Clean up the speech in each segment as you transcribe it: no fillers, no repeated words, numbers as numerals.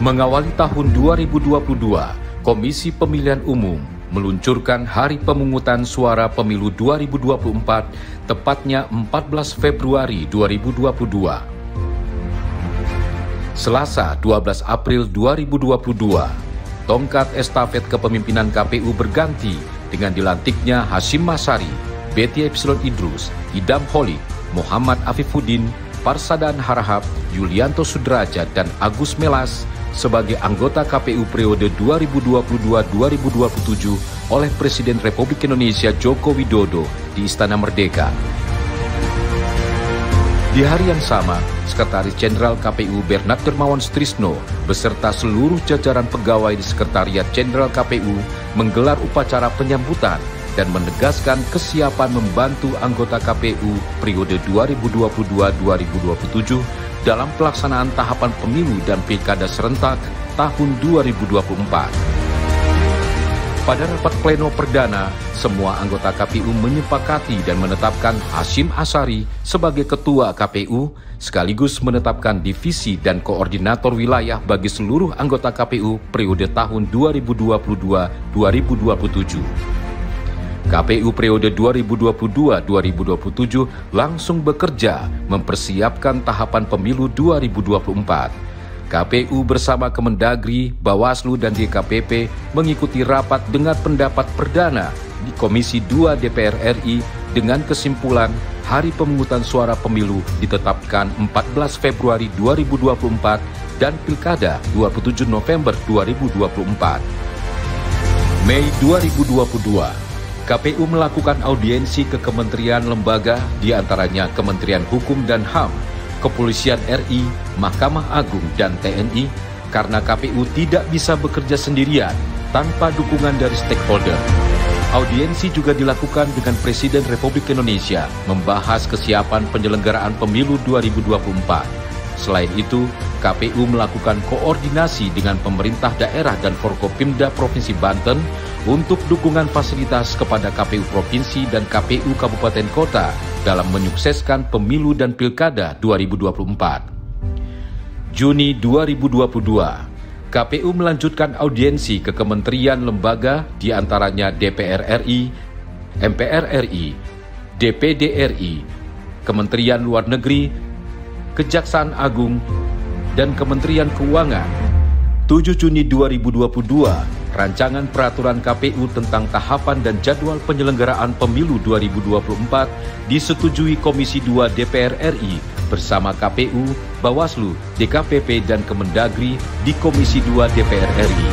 Mengawali tahun 2022, Komisi Pemilihan Umum meluncurkan Hari Pemungutan Suara Pemilu 2024, tepatnya 14 Februari 2022. Selasa 12 April 2022, tongkat estafet kepemimpinan KPU berganti dengan dilantiknya Hasyim Asyari, Betty Epsilon Idrus, Idam Holik, Muhammad Afifuddin, Parsadan Harahap, Yulianto Sudrajat, dan Agus Melas sebagai anggota KPU periode 2022-2027 oleh Presiden Republik Indonesia Joko Widodo di Istana Merdeka. Di hari yang sama, Sekretaris Jenderal KPU Bernard Dermawan Sutrisno beserta seluruh jajaran pegawai di Sekretariat Jenderal KPU menggelar upacara penyambutan dan menegaskan kesiapan membantu anggota KPU periode 2022-2027 dalam pelaksanaan tahapan pemilu dan pilkada serentak tahun 2024. Pada rapat pleno perdana, semua anggota KPU menyepakati dan menetapkan Hasyim Asyari sebagai Ketua KPU, sekaligus menetapkan divisi dan koordinator wilayah bagi seluruh anggota KPU periode tahun 2022-2027. KPU periode 2022-2027 langsung bekerja mempersiapkan tahapan pemilu 2024. KPU bersama Kemendagri, Bawaslu, dan DKPP mengikuti rapat dengar pendapat perdana di Komisi 2 DPR RI dengan kesimpulan Hari Pemungutan Suara Pemilu ditetapkan 14 Februari 2024 dan Pilkada 27 November 2024. Mei 2022, KPU melakukan audiensi ke kementerian lembaga, diantaranya Kementerian Hukum dan HAM, Kepolisian RI, Mahkamah Agung, dan TNI, karena KPU tidak bisa bekerja sendirian tanpa dukungan dari stakeholder. Audiensi juga dilakukan dengan Presiden Republik Indonesia membahas kesiapan penyelenggaraan pemilu 2024. Selain itu, KPU melakukan koordinasi dengan pemerintah daerah dan Forkopimda Provinsi Banten untuk dukungan fasilitas kepada KPU Provinsi dan KPU Kabupaten Kota dalam menyukseskan pemilu dan pilkada 2024. Juni 2022, KPU melanjutkan audiensi ke kementerian lembaga, diantaranya DPR RI, MPR RI, DPD RI, Kementerian Luar Negeri, Kejaksaan Agung, dan Kementerian Keuangan. 7 Juni 2022, Rancangan Peraturan KPU tentang tahapan dan jadwal penyelenggaraan pemilu 2024 disetujui Komisi 2 DPR RI bersama KPU, Bawaslu, DKPP, dan Kemendagri di Komisi 2 DPR RI.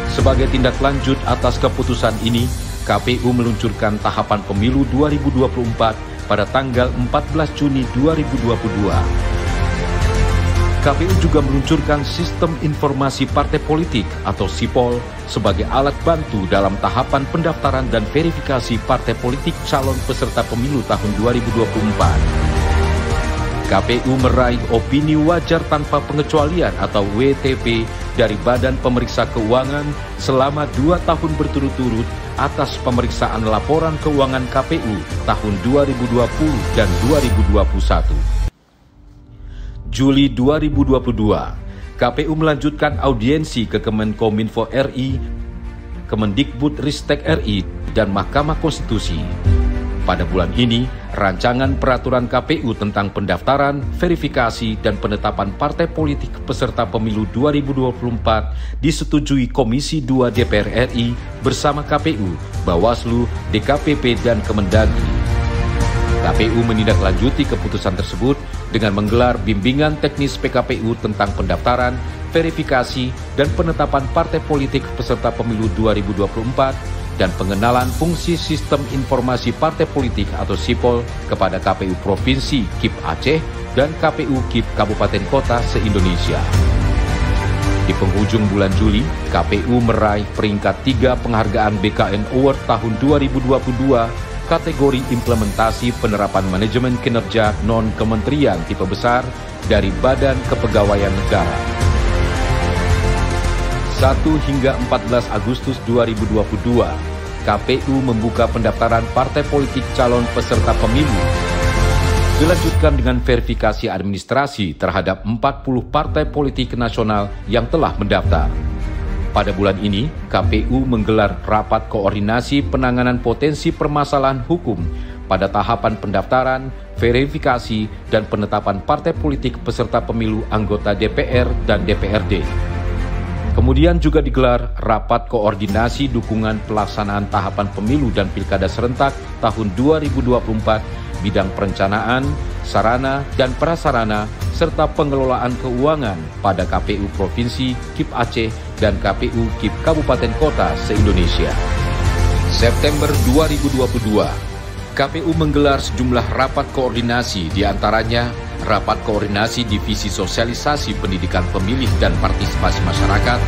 Sebagai tindak lanjut atas keputusan ini, KPU meluncurkan tahapan pemilu 2024 pada tanggal 14 Juni 2022. KPU juga meluncurkan Sistem Informasi Partai Politik atau SIPOL sebagai alat bantu dalam tahapan pendaftaran dan verifikasi partai politik calon peserta pemilu tahun 2024. KPU meraih opini wajar tanpa pengecualian atau WTP dari Badan Pemeriksa Keuangan selama 2 tahun berturut-turut atas pemeriksaan laporan keuangan KPU tahun 2020 dan 2021. Juli 2022, KPU melanjutkan audiensi ke Kemenkominfo RI, Kemendikbudristek RI, dan Mahkamah Konstitusi. Pada bulan ini, rancangan peraturan KPU tentang pendaftaran, verifikasi, dan penetapan partai politik peserta pemilu 2024 disetujui Komisi 2 DPR RI bersama KPU, Bawaslu, DKPP, dan Kemendagri. KPU menindaklanjuti keputusan tersebut dengan menggelar bimbingan teknis PKPU tentang pendaftaran, verifikasi, dan penetapan partai politik peserta pemilu 2024 dan pengenalan fungsi Sistem Informasi Partai Politik atau SIPOL kepada KPU Provinsi KIP Aceh dan KPU KIP Kabupaten Kota se-Indonesia. Di penghujung bulan Juli, KPU meraih peringkat 3 penghargaan BKN Award tahun 2022 kategori implementasi penerapan manajemen kinerja non-kementerian tipe besar dari Badan Kepegawaian Negara. 1 hingga 14 Agustus 2022, KPU membuka pendaftaran partai politik calon peserta pemilu. Dilanjutkan dengan verifikasi administrasi terhadap 40 partai politik nasional yang telah mendaftar. Pada bulan ini, KPU menggelar rapat koordinasi penanganan potensi permasalahan hukum pada tahapan pendaftaran, verifikasi, dan penetapan partai politik peserta pemilu anggota DPR dan DPRD. Kemudian juga digelar rapat koordinasi dukungan pelaksanaan tahapan pemilu dan pilkada serentak tahun 2024 bidang perencanaan, sarana dan prasarana, serta pengelolaan keuangan pada KPU Provinsi, KIP Aceh, dan KPU KIP Kabupaten Kota se-Indonesia. September 2022, KPU menggelar sejumlah rapat koordinasi, diantaranya rapat koordinasi Divisi Sosialisasi Pendidikan Pemilih dan Partisipasi Masyarakat,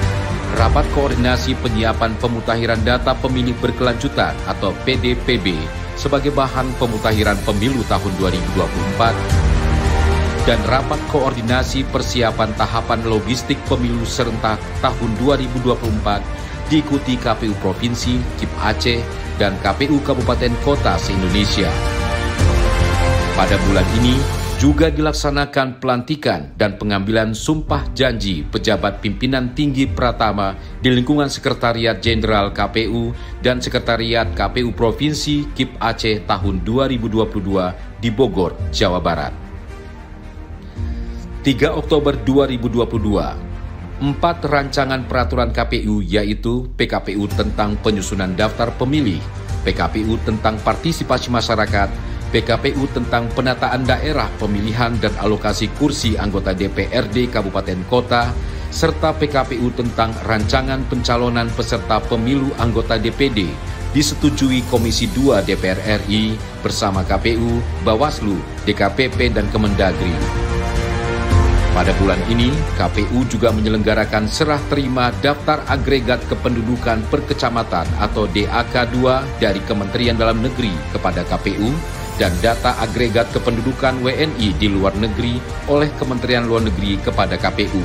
rapat koordinasi penyiapan pemutahiran data pemilih berkelanjutan atau PDPB sebagai bahan pemutahiran pemilu tahun 2024, dan rapat koordinasi persiapan tahapan logistik pemilu serentak tahun 2024 diikuti KPU Provinsi, KIP Aceh, dan KPU Kabupaten Kota se-Indonesia. Pada bulan ini juga dilaksanakan pelantikan dan pengambilan sumpah janji pejabat pimpinan tinggi Pratama di lingkungan Sekretariat Jenderal KPU dan Sekretariat KPU Provinsi KIP Aceh tahun 2022 di Bogor, Jawa Barat. 3 Oktober 2022, 4 rancangan peraturan KPU yaitu PKPU tentang penyusunan daftar pemilih, PKPU tentang partisipasi masyarakat, PKPU tentang penataan daerah pemilihan dan alokasi kursi anggota DPRD Kabupaten Kota, serta PKPU tentang rancangan pencalonan peserta pemilu anggota DPD disetujui Komisi 2 DPR RI bersama KPU, Bawaslu, DKPP, dan Kemendagri. Pada bulan ini, KPU juga menyelenggarakan serah terima daftar agregat kependudukan per kecamatan atau DAK 2 dari Kementerian Dalam Negeri kepada KPU dan data agregat kependudukan WNI di luar negeri oleh Kementerian Luar Negeri kepada KPU.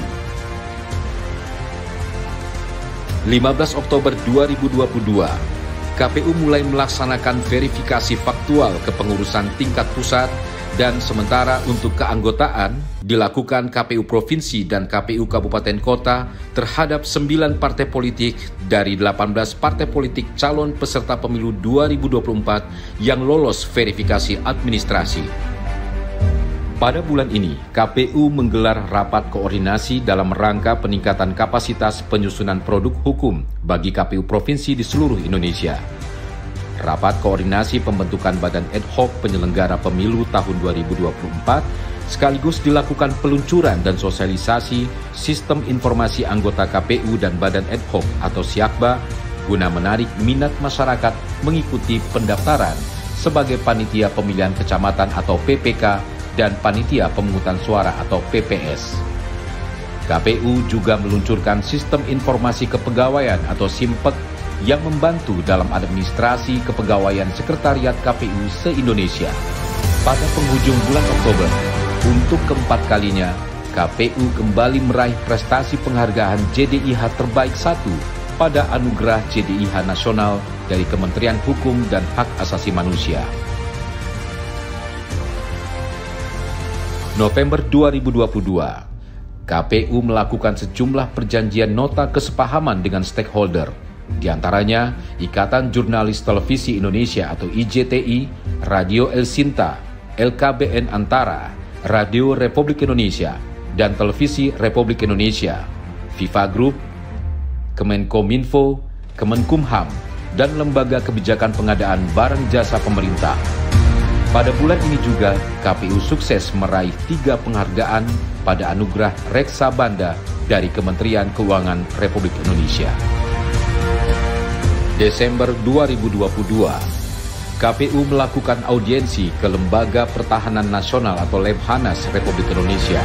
15 Oktober 2022, KPU mulai melaksanakan verifikasi faktual kepengurusan tingkat pusat dan sementara untuk keanggotaan dilakukan KPU Provinsi dan KPU Kabupaten Kota terhadap 9 partai politik dari 18 partai politik calon peserta pemilu 2024 yang lolos verifikasi administrasi. Pada bulan ini, KPU menggelar rapat koordinasi dalam rangka peningkatan kapasitas penyusunan produk hukum bagi KPU Provinsi di seluruh Indonesia. Rapat koordinasi pembentukan Badan Ad Hoc Penyelenggara Pemilu tahun 2024 sekaligus dilakukan peluncuran dan sosialisasi Sistem Informasi Anggota KPU dan Badan Ad Hoc atau SIAKBA guna menarik minat masyarakat mengikuti pendaftaran sebagai Panitia Pemilihan Kecamatan atau PPK dan Panitia Pemungutan Suara atau PPS. KPU juga meluncurkan Sistem Informasi Kepegawaian atau SIMPEK yang membantu dalam administrasi kepegawaian Sekretariat KPU se-Indonesia. Pada penghujung bulan Oktober, untuk keempat kalinya, KPU kembali meraih prestasi penghargaan JDIH Terbaik 1 pada Anugerah JDIH Nasional dari Kementerian Hukum dan Hak Asasi Manusia. November 2022, KPU melakukan sejumlah perjanjian nota kesepahaman dengan stakeholder, di antaranya Ikatan Jurnalis Televisi Indonesia atau IJTI, Radio El Sinta, LKBN Antara, Radio Republik Indonesia, dan Televisi Republik Indonesia, FIFA Group, Kemenkominfo, Kemenkumham, dan Lembaga Kebijakan Pengadaan Barang Jasa Pemerintah. Pada bulan ini juga, KPU sukses meraih 3 penghargaan pada Anugerah Reksa Banda dari Kementerian Keuangan Republik Indonesia. Desember 2022, KPU melakukan audiensi ke Lembaga Pertahanan Nasional atau Lemhanas Republik Indonesia.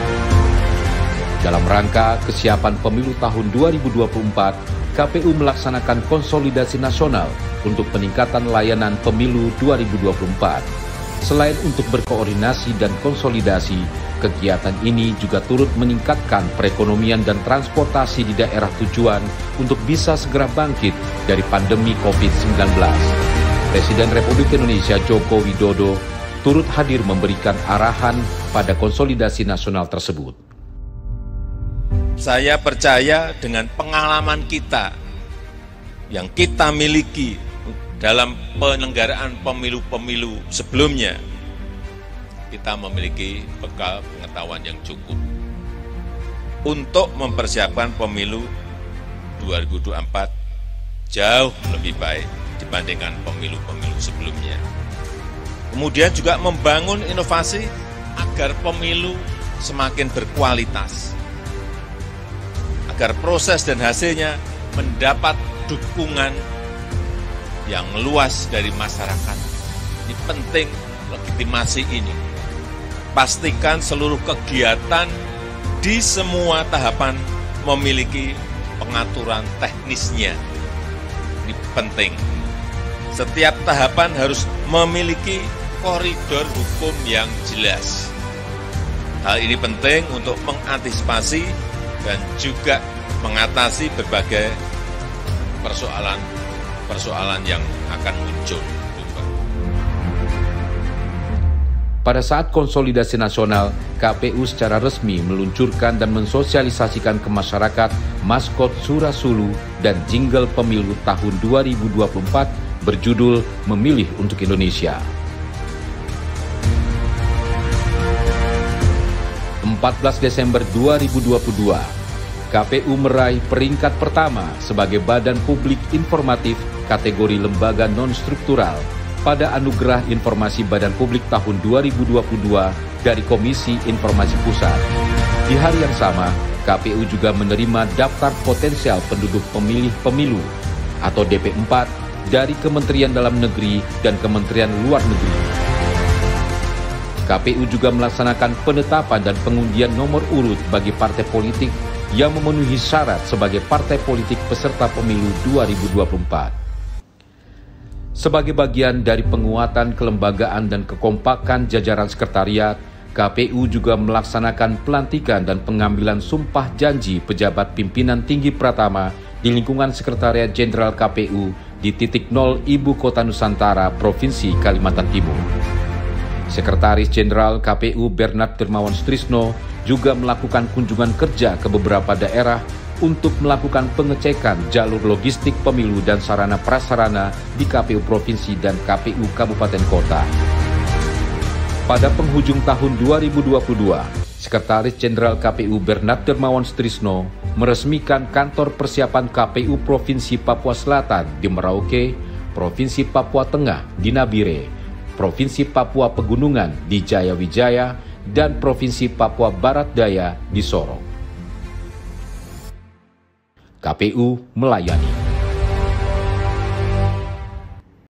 Dalam rangka kesiapan pemilu tahun 2024, KPU melaksanakan konsolidasi nasional untuk peningkatan layanan pemilu 2024. Selain untuk berkoordinasi dan konsolidasi, kegiatan ini juga turut meningkatkan perekonomian dan transportasi di daerah tujuan untuk bisa segera bangkit dari pandemi COVID-19. Presiden Republik Indonesia Joko Widodo turut hadir memberikan arahan pada konsolidasi nasional tersebut. Saya percaya dengan pengalaman kita yang kita miliki dalam penyelenggaraan pemilu-pemilu sebelumnya, kita memiliki bekal pengetahuan yang cukup untuk mempersiapkan pemilu 2024 jauh lebih baik dibandingkan pemilu-pemilu sebelumnya. Kemudian juga membangun inovasi agar pemilu semakin berkualitas, agar proses dan hasilnya mendapat dukungan yang luas dari masyarakat. Ini penting, legitimasi ini. Pastikan seluruh kegiatan di semua tahapan memiliki pengaturan teknisnya. Ini penting. Setiap tahapan harus memiliki koridor hukum yang jelas. Hal ini penting untuk mengantisipasi dan juga mengatasi berbagai persoalan yang akan muncul. Pada saat konsolidasi nasional, KPU secara resmi meluncurkan dan mensosialisasikan ke masyarakat maskot Surasulu dan jingle pemilu tahun 2024 berjudul Memilih untuk Indonesia. 14 Desember 2022, KPU meraih peringkat pertama sebagai Badan Publik Informatif kategori lembaga non-struktural pada Anugerah Informasi Badan Publik tahun 2022 dari Komisi Informasi Pusat. Di hari yang sama, KPU juga menerima daftar potensial penduduk pemilih pemilu atau DP4 dari Kementerian Dalam Negeri dan Kementerian Luar Negeri. KPU juga melaksanakan penetapan dan pengundian nomor urut bagi partai politik yang memenuhi syarat sebagai partai politik peserta pemilu 2024. Sebagai bagian dari penguatan kelembagaan dan kekompakan jajaran sekretariat, KPU juga melaksanakan pelantikan dan pengambilan sumpah janji pejabat pimpinan tinggi Pratama di lingkungan Sekretariat Jenderal KPU di titik 0 Ibu Kota Nusantara, Provinsi Kalimantan Timur. Sekretaris Jenderal KPU Bernard Dermawan Sutrisno juga melakukan kunjungan kerja ke beberapa daerah untuk melakukan pengecekan jalur logistik pemilu dan sarana prasarana di KPU Provinsi dan KPU Kabupaten Kota. Pada penghujung tahun 2022, Sekretaris Jenderal KPU Bernard Dermawan Sutrisno meresmikan kantor persiapan KPU Provinsi Papua Selatan di Merauke, Provinsi Papua Tengah di Nabire, Provinsi Papua Pegunungan di Jayawijaya, dan Provinsi Papua Barat Daya di Sorong. KPU melayani.